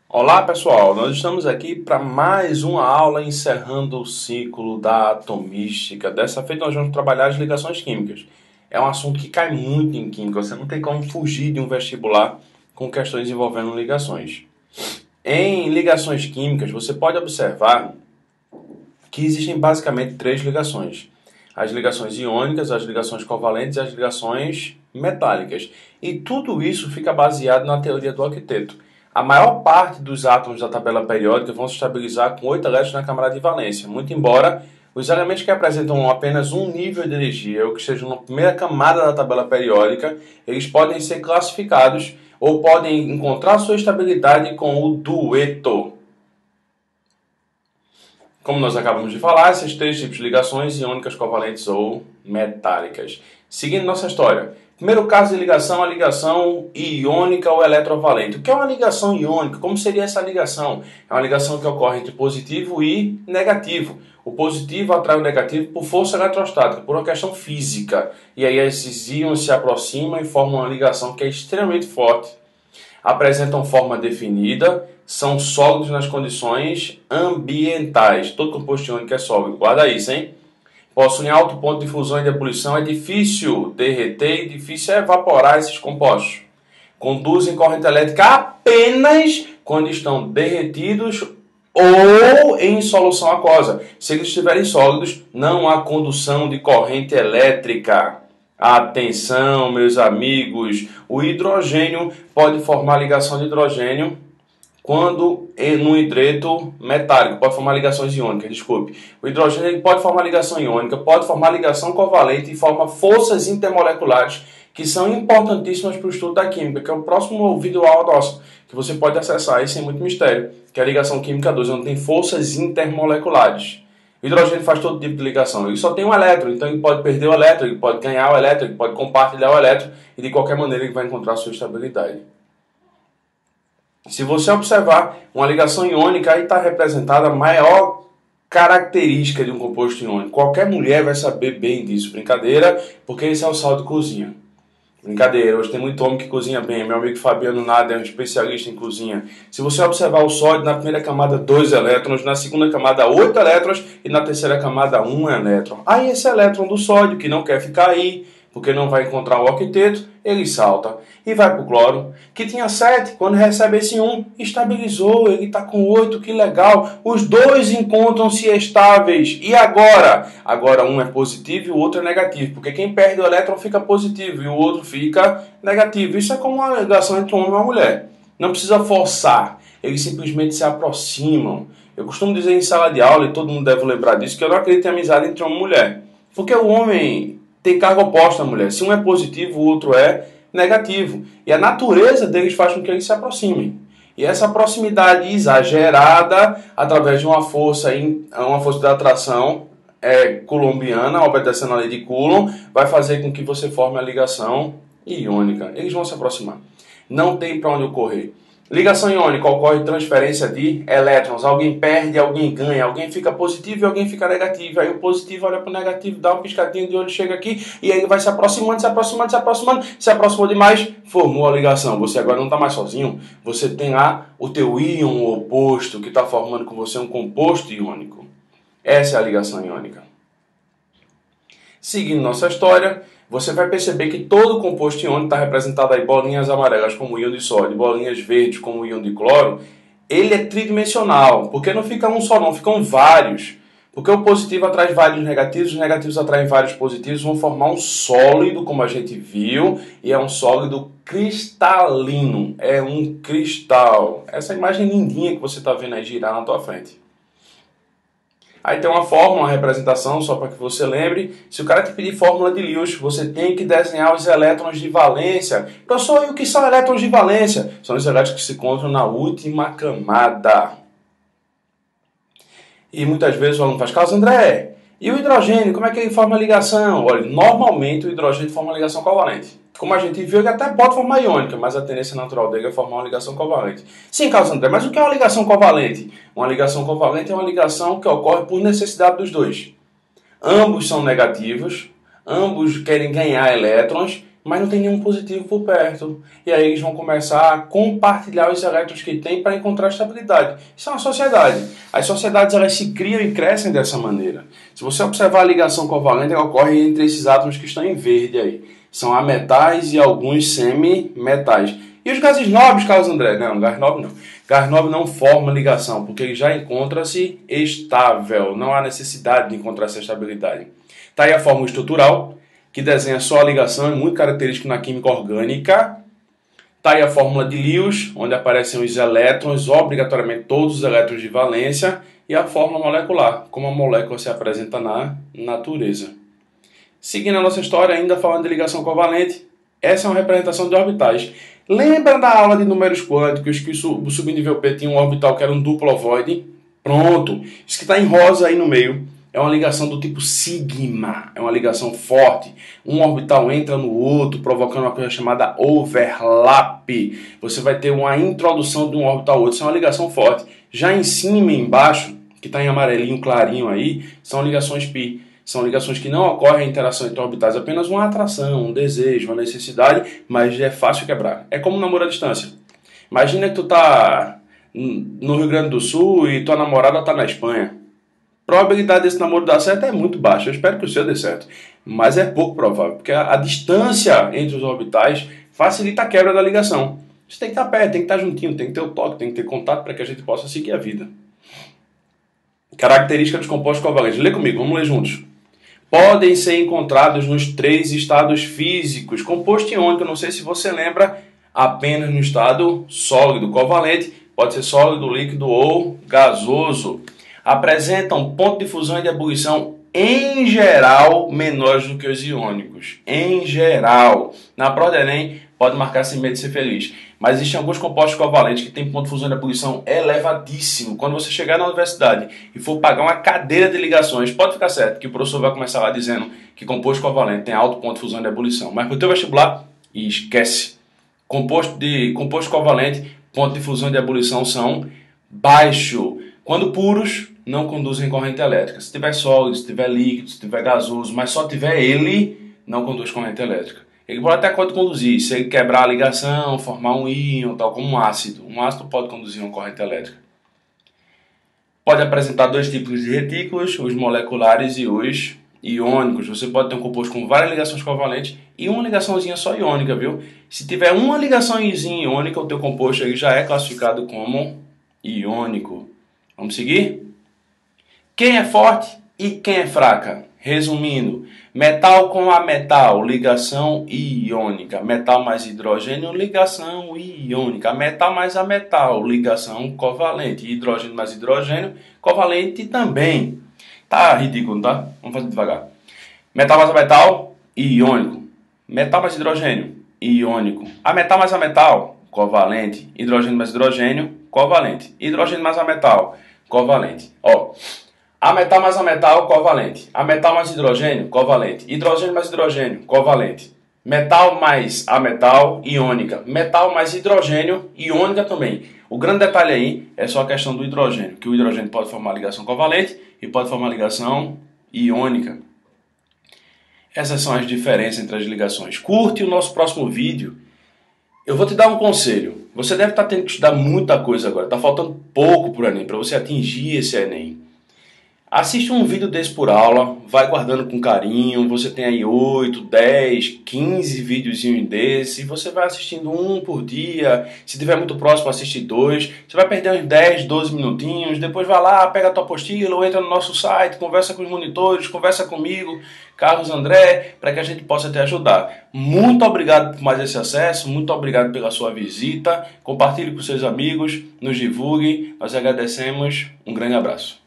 Olá pessoal, nós estamos aqui para mais uma aula encerrando o ciclo da atomística. Dessa feita nós vamos trabalhar as ligações químicas. É um assunto que cai muito em química, você não tem como fugir de um vestibular com questões envolvendo ligações. Em ligações químicas você pode observar que existem basicamente três ligações. As ligações iônicas, as ligações covalentes e as ligações metálicas. E tudo isso fica baseado na teoria do octeto. A maior parte dos átomos da tabela periódica vão se estabilizar com 8 elétrons na camada de valência, muito embora os elementos que apresentam apenas um nível de energia, ou que estejam na primeira camada da tabela periódica, eles podem ser classificados ou podem encontrar sua estabilidade com o dueto. Como nós acabamos de falar, esses três tipos de ligações, iônicas, covalentes ou metálicas. Seguindo nossa história. Primeiro caso de ligação, a ligação iônica ou eletrovalente. O que é uma ligação iônica? Como seria essa ligação? É uma ligação que ocorre entre positivo e negativo. O positivo atrai o negativo por força eletrostática, por uma questão física. E aí esses íons se aproximam e formam uma ligação que é extremamente forte. Apresentam forma definida, são sólidos nas condições ambientais. Todo composto iônico é sólido, guarda isso, hein? Possuem alto ponto de fusão e de ebulição, é difícil derreter e difícil evaporar esses compostos. Conduzem corrente elétrica apenas quando estão derretidos ou em solução aquosa. Se eles estiverem sólidos, não há condução de corrente elétrica. Atenção, meus amigos, o hidrogênio pode formar ligação de hidrogênio quando no hidreto metálico, pode formar ligações iônicas, desculpe. O hidrogênio ele pode formar ligação iônica, pode formar ligação covalente e forma forças intermoleculares que são importantíssimas para o estudo da química, que é o próximo vídeo aula nosso, que você pode acessar aí sem muito mistério, que é a ligação química 2, onde tem forças intermoleculares. O hidrogênio faz todo tipo de ligação. Ele só tem um elétron, então ele pode perder o elétron, ele pode ganhar o elétron, ele pode compartilhar o elétron e de qualquer maneira ele vai encontrar a sua estabilidade. Se você observar uma ligação iônica, aí está representada a maior característica de um composto iônico. Qualquer mulher vai saber bem disso. Brincadeira, porque esse é o sal de cozinha. Brincadeira, hoje tem muito homem que cozinha bem. Meu amigo Fabiano Nada é um especialista em cozinha. Se você observar o sódio, na primeira camada 2 elétrons, na segunda camada 8 elétrons e na terceira camada 1 elétron. Aí esse elétron do sódio, que não quer ficar aí, porque não vai encontrar o octeto, ele salta e vai para o cloro, que tinha 7, quando recebe esse 1, estabilizou, ele está com 8, que legal. Os dois encontram-se estáveis. E agora? Agora um é positivo e o outro é negativo, porque quem perde o elétron fica positivo e o outro fica negativo. Isso é como uma ligação entre um homem e uma mulher. Não precisa forçar, eles simplesmente se aproximam. Eu costumo dizer em sala de aula, e todo mundo deve lembrar disso, que eu não acredito em amizade entre homem e mulher. Porque o homem tem carga oposta à mulher. Se um é positivo, o outro é negativo. E a natureza deles faz com que eles se aproximem. E essa proximidade exagerada, através de uma força de atração coulombiana, obedecendo a lei de Coulomb, vai fazer com que você forme a ligação iônica. Eles vão se aproximar. Não tem para onde correr. Ligação iônica, ocorre transferência de elétrons. Alguém perde, alguém ganha. Alguém fica positivo e alguém fica negativo. Aí o positivo olha para o negativo, dá uma piscadinha de olho, chega aqui e aí ele vai se aproximando, se aproximando, se aproximando. Se aproximou demais, formou a ligação. Você agora não está mais sozinho. Você tem lá o teu íon oposto que está formando com você um composto iônico. Essa é a ligação iônica. Seguindo nossa história, você vai perceber que todo composto iônico está representado aí, bolinhas amarelas como o íon de sódio, bolinhas verdes como o íon de cloro. Ele é tridimensional, porque não fica um só não, ficam vários. Porque o positivo atrai vários negativos, os negativos atraem vários positivos, vão formar um sólido, como a gente viu, e é um sólido cristalino, é um cristal. Essa imagem lindinha que você está vendo aí girar na tua frente. Aí tem uma fórmula, uma representação, só para que você lembre. Se o cara te pedir fórmula de Lewis, você tem que desenhar os elétrons de valência. Professor, e o que são elétrons de valência? São os elétrons que se encontram na última camada. E muitas vezes o aluno faz, Carlos André, e o hidrogênio, como é que ele forma ligação? Olha, normalmente o hidrogênio forma ligação covalente. Como a gente viu, ele até pode formar iônica, mas a tendência natural dele é formar uma ligação covalente. Sim, Carlos André, mas o que é uma ligação covalente? Uma ligação covalente é uma ligação que ocorre por necessidade dos dois. Ambos são negativos, ambos querem ganhar elétrons, mas não tem nenhum positivo por perto. E aí eles vão começar a compartilhar os elétrons que tem para encontrar estabilidade. Isso é uma sociedade. As sociedades elas se criam e crescem dessa maneira. Se você observar a ligação covalente, ela ocorre entre esses átomos que estão em verde aí. São ametais e alguns semimetais. E os gases nobres, Carlos André? Não, gás nobre não. Gás nobre não forma ligação, porque ele já encontra-se estável. Não há necessidade de encontrar essa estabilidade. Está aí a fórmula estrutural, que desenha só a ligação, é muito característico na química orgânica. Está aí a fórmula de Lewis, onde aparecem os elétrons, obrigatoriamente todos os elétrons de valência, e a fórmula molecular, como a molécula se apresenta na natureza. Seguindo a nossa história, ainda falando de ligação covalente, essa é uma representação de orbitais. Lembra da aula de números quânticos que o subnível P tinha um orbital que era um duplo ovoide? Pronto! Isso que está em rosa aí no meio é uma ligação do tipo sigma, é uma ligação forte. Um orbital entra no outro, provocando uma coisa chamada overlap. Você vai ter uma introdução de um orbital ao outro, isso é uma ligação forte. Já em cima e embaixo, que está em amarelinho clarinho aí, são ligações pi. São ligações que não ocorrem a interação entre orbitais, apenas uma atração, um desejo, uma necessidade, mas é fácil quebrar. É como um namoro à distância. Imagina que tu tá no Rio Grande do Sul e tua namorada tá na Espanha. A probabilidade desse namoro dar certo é muito baixa. Eu espero que o seu dê certo. Mas é pouco provável, porque a distância entre os orbitais facilita a quebra da ligação. Você tem que estar perto, tem que estar juntinho, tem que ter o toque, tem que ter contato para que a gente possa seguir a vida. Característica dos compostos covalentes. Lê comigo, vamos ler juntos. Podem ser encontrados nos 3 estados físicos. Composto iônico, não sei se você lembra, apenas no estado sólido. Covalente pode ser sólido, líquido ou gasoso. Apresentam ponto de fusão e de ebulição, em geral, menores do que os iônicos. Em geral. Na prova do Enem, pode marcar sem medo de ser feliz. Mas existem alguns compostos covalentes que têm ponto de fusão e de ebulição elevadíssimo. Quando você chegar na universidade e for pagar uma cadeira de ligações, pode ficar certo que o professor vai começar lá dizendo que composto covalente tem alto ponto de fusão e de ebulição. Mas para o teu vestibular, esquece. Composto covalente, ponto de fusão e de ebulição são baixo. Quando puros, não conduzem corrente elétrica. Se tiver sólido, se tiver líquido, se tiver gasoso, mas só tiver ele, não conduz corrente elétrica. Ele pode até conduzir, se ele quebrar a ligação, formar um íon, tal como um ácido. Um ácido pode conduzir uma corrente elétrica. Pode apresentar 2 tipos de retículos, os moleculares e os iônicos. Você pode ter um composto com várias ligações covalentes e uma ligaçãozinha só iônica, viu? Se tiver uma ligaçãozinha iônica, o teu composto aí já é classificado como iônico. Vamos seguir? Quem é forte e quem é fraca? Resumindo, metal com ametal, ligação iônica. Metal mais hidrogênio, ligação iônica. Metal mais ametal, ligação covalente. Hidrogênio mais hidrogênio, covalente também. Tá ridículo, tá? Vamos fazer devagar. Metal mais ametal, iônico. Metal mais hidrogênio, iônico. Ametal mais ametal, covalente. Hidrogênio mais hidrogênio, covalente. Hidrogênio mais ametal, covalente. Ó. Ametal mais ametal, covalente. Ametal mais hidrogênio, covalente. Hidrogênio mais hidrogênio, covalente. Metal mais ametal, iônica. Metal mais hidrogênio, iônica também. O grande detalhe aí é só a questão do hidrogênio, que o hidrogênio pode formar ligação covalente e pode formar ligação iônica. Essas são as diferenças entre as ligações. Curte o nosso próximo vídeo. Eu vou te dar um conselho. Você deve estar tendo que estudar muita coisa agora. Está faltando pouco para o Enem, para você atingir esse Enem. Assiste um vídeo desse por aula, vai guardando com carinho, você tem aí 8, 10, 15 videozinhos desse, você vai assistindo um por dia, se tiver muito próximo assiste 2, você vai perder uns 10, 12 minutinhos, depois vai lá, pega a tua apostila, ou entra no nosso site, conversa com os monitores, conversa comigo, Carlos André, para que a gente possa te ajudar. Muito obrigado por mais esse acesso, muito obrigado pela sua visita, compartilhe com seus amigos, nos divulgue, nós agradecemos, um grande abraço.